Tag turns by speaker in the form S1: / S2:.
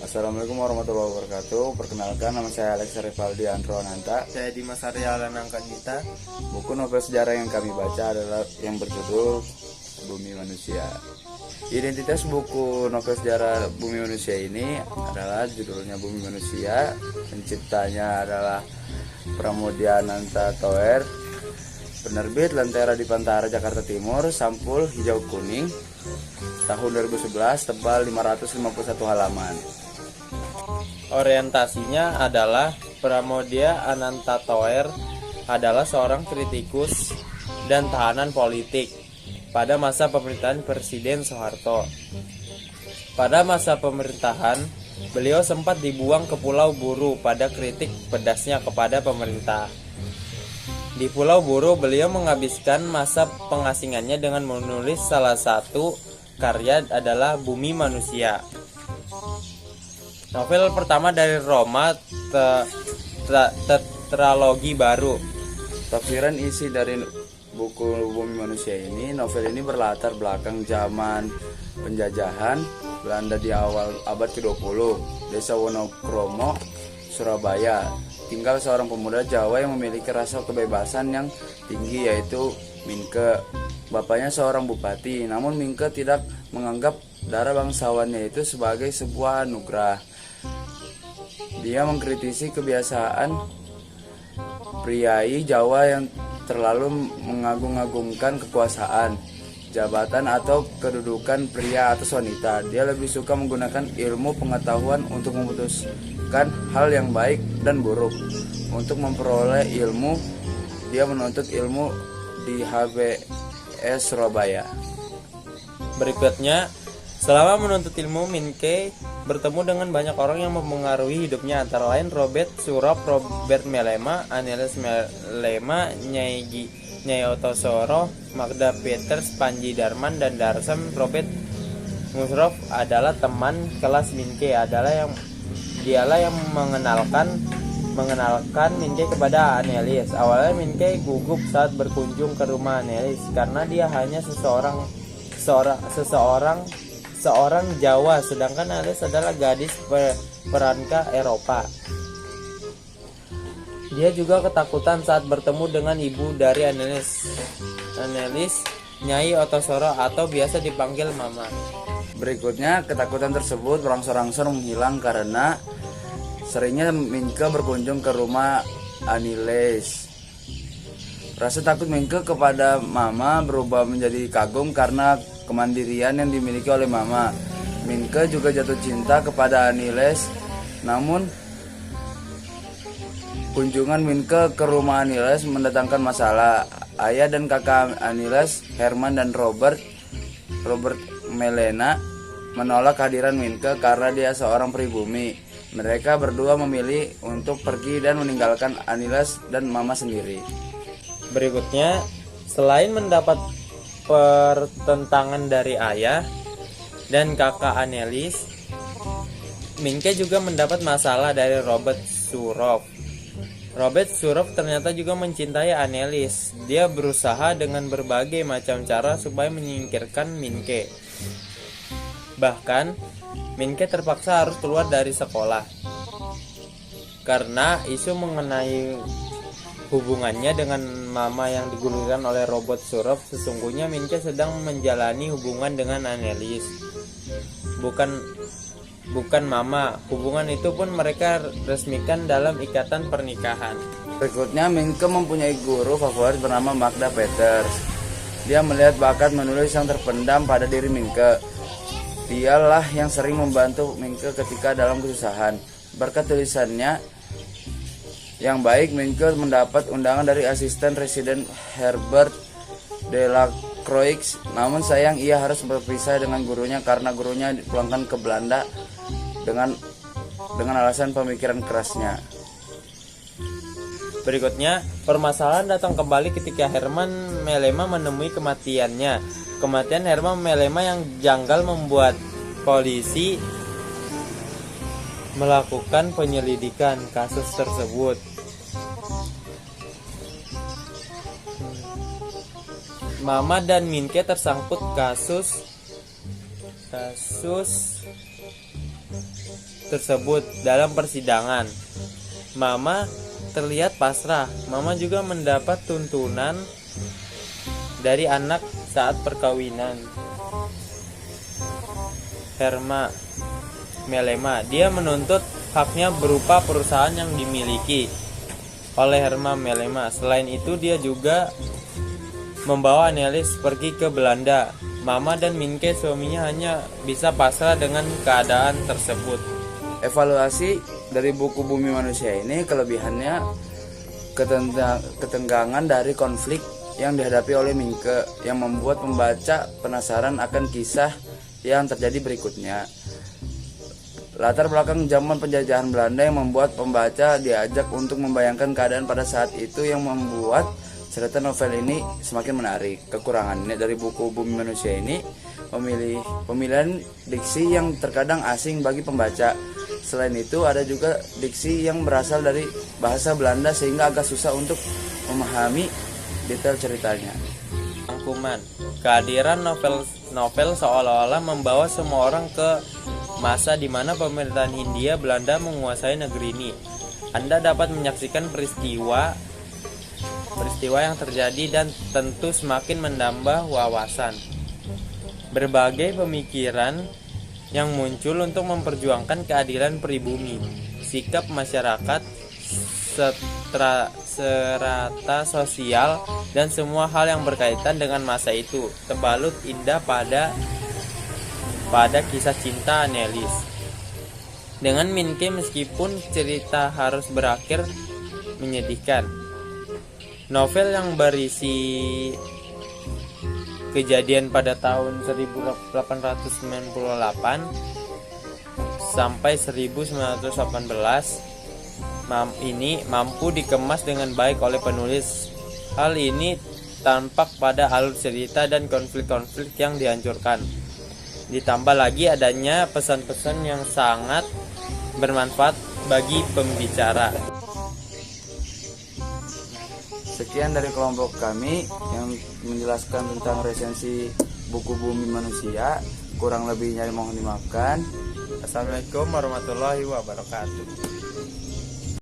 S1: Assalamualaikum warahmatullahi wabarakatuh. Perkenalkan, nama saya Alex Rivaldi Androananta.
S2: Saya Dimas Arya Lanangkanita.
S1: Buku novel sejarah yang kami baca adalah yang berjudul Bumi Manusia. Identitas buku novel sejarah Bumi Manusia ini adalah judulnya Bumi Manusia. Penciptanya adalah Pramoedya Ananta Toer. Penerbit Lentera di Pantara, Jakarta Timur. Sampul hijau kuning. Tahun 2011, tebal 551 halaman.
S2: Orientasinya adalah Pramoedya Ananta Toer adalah seorang kritikus dan tahanan politik pada masa pemerintahan Presiden Soeharto. Pada masa pemerintahan, beliau sempat dibuang ke Pulau Buru pada kritik pedasnya kepada pemerintah. Di Pulau Buru, beliau menghabiskan masa pengasingannya dengan menulis salah satu karya adalah Bumi Manusia. Novel pertama dari Roma, tetralogi baru.
S1: Tafsiran isi dari buku Bumi Manusia ini, novel ini berlatar belakang zaman penjajahan Belanda di awal abad ke-20. Desa Wonokromo, Surabaya, tinggal seorang pemuda Jawa yang memiliki rasa kebebasan yang tinggi, yaitu Minke. Bapaknya seorang bupati, namun Minke tidak menganggap darah bangsawannya itu sebagai sebuah anugerah. Dia mengkritisi kebiasaan priai Jawa yang terlalu mengagung-agungkan kekuasaan, jabatan atau kedudukan pria atas wanita. Dia lebih suka menggunakan ilmu pengetahuan untuk memutuskan hal yang baik dan buruk. Untuk memperoleh ilmu, dia menuntut ilmu di HBS Surabaya.
S2: Berikutnya, selama menuntut ilmu, Minke bertemu dengan banyak orang yang mempengaruhi hidupnya, antara lain Robert Surop, Robert Melema, Annelis Melema, Nyai Otosoro, Magda Peters, Panji Darman, dan Darsem. Robert Musrov adalah teman kelas Minke, dialah yang mengenalkan Minke kepada Annelis. Awalnya Minke gugup saat berkunjung ke rumah Annelis karena dia hanya seorang Jawa, sedangkan Annelis adalah gadis peranka Eropa. Dia juga ketakutan saat bertemu dengan ibu dari Annelis, Nyai Otosoro atau biasa dipanggil Mama.
S1: Berikutnya, ketakutan tersebut berangsur-angsur menghilang karena seringnya Minke berkunjung ke rumah Annelis. Rasa takut Minke kepada Mama berubah menjadi kagum karena kemandirian yang dimiliki oleh Mama. Minke juga jatuh cinta kepada Annelis. Namun kunjungan Minke ke rumah Annelis mendatangkan masalah. Ayah dan kakak Annelis, Herman dan Robert Melena, menolak kehadiran Minke karena dia seorang pribumi. Mereka berdua memilih untuk pergi dan meninggalkan Annelis dan Mama sendiri.
S2: Berikutnya, selain mendapat pertentangan dari ayah dan kakak Annelis, Minke juga mendapat masalah dari Robert Surov. Robert Surov ternyata juga mencintai Annelis. Dia berusaha dengan berbagai macam cara supaya menyingkirkan Minke. Bahkan, Minke terpaksa harus keluar dari sekolah karena isu mengenai hubungannya dengan Mama yang digulirkan oleh Robert Surov. Sesungguhnya Minke sedang menjalani hubungan dengan Annelis, bukan Mama. Hubungan itu pun mereka resmikan dalam ikatan pernikahan.
S1: Berikutnya, Minke mempunyai guru favorit bernama Magda Peters. Dia melihat bakat menulis yang terpendam pada diri Minke. Dialah yang sering membantu Minke ketika dalam kesusahan. Berkat tulisannya yang baik, Minke mendapat undangan dari asisten residen Herbert Delacroix. Namun sayang, ia harus berpisah dengan gurunya karena gurunya dipulangkan ke Belanda dengan alasan pemikiran kerasnya.
S2: Berikutnya, permasalahan datang kembali ketika Herman Melema menemui kematiannya. Kematian Herman Melema yang janggal membuat polisi melakukan penyelidikan kasus tersebut. Mama dan Minke tersangkut kasus tersebut dalam persidangan. Mama terlihat pasrah. Mama juga mendapat tuntunan dari anak saat perkawinan. Herma Melema, dia menuntut haknya berupa perusahaan yang dimiliki oleh Herma Melema. Selain itu dia juga membawa Annelies pergi ke Belanda. Mama dan Minke suaminya hanya bisa pasrah dengan keadaan tersebut.
S1: Evaluasi dari buku Bumi Manusia ini, kelebihannya ketenggangan dari konflik yang dihadapi oleh Minke yang membuat pembaca penasaran akan kisah yang terjadi berikutnya. Latar belakang zaman penjajahan Belanda yang membuat pembaca diajak untuk membayangkan keadaan pada saat itu yang membuat cerita novel ini semakin menarik. Kekurangannya dari buku Bumi Manusia ini pemilihan diksi yang terkadang asing bagi pembaca. Selain itu ada juga diksi yang berasal dari bahasa Belanda sehingga agak susah untuk memahami detail ceritanya.
S2: Rangkuman, kehadiran novel seolah-olah membawa semua orang ke masa di mana pemerintahan Hindia Belanda menguasai negeri ini. Anda dapat menyaksikan peristiwa yang terjadi dan tentu semakin menambah wawasan. Berbagai pemikiran yang muncul untuk memperjuangkan keadilan pribumi, sikap masyarakat, serata sosial, dan semua hal yang berkaitan dengan masa itu terbalut indah pada kisah cinta Annelies dengan Minke, meskipun cerita harus berakhir menyedihkan. Novel yang berisi kejadian pada tahun 1898 sampai 1918 ini mampu dikemas dengan baik oleh penulis. Hal ini tampak pada alur cerita dan konflik-konflik yang dihancurkan. Ditambah lagi adanya pesan-pesan yang sangat bermanfaat bagi pembicara.
S1: Sekian dari kelompok kami yang menjelaskan tentang resensi buku Bumi Manusia. Kurang lebihnya mohon dimaafkan.
S2: Assalamualaikum warahmatullahi wabarakatuh.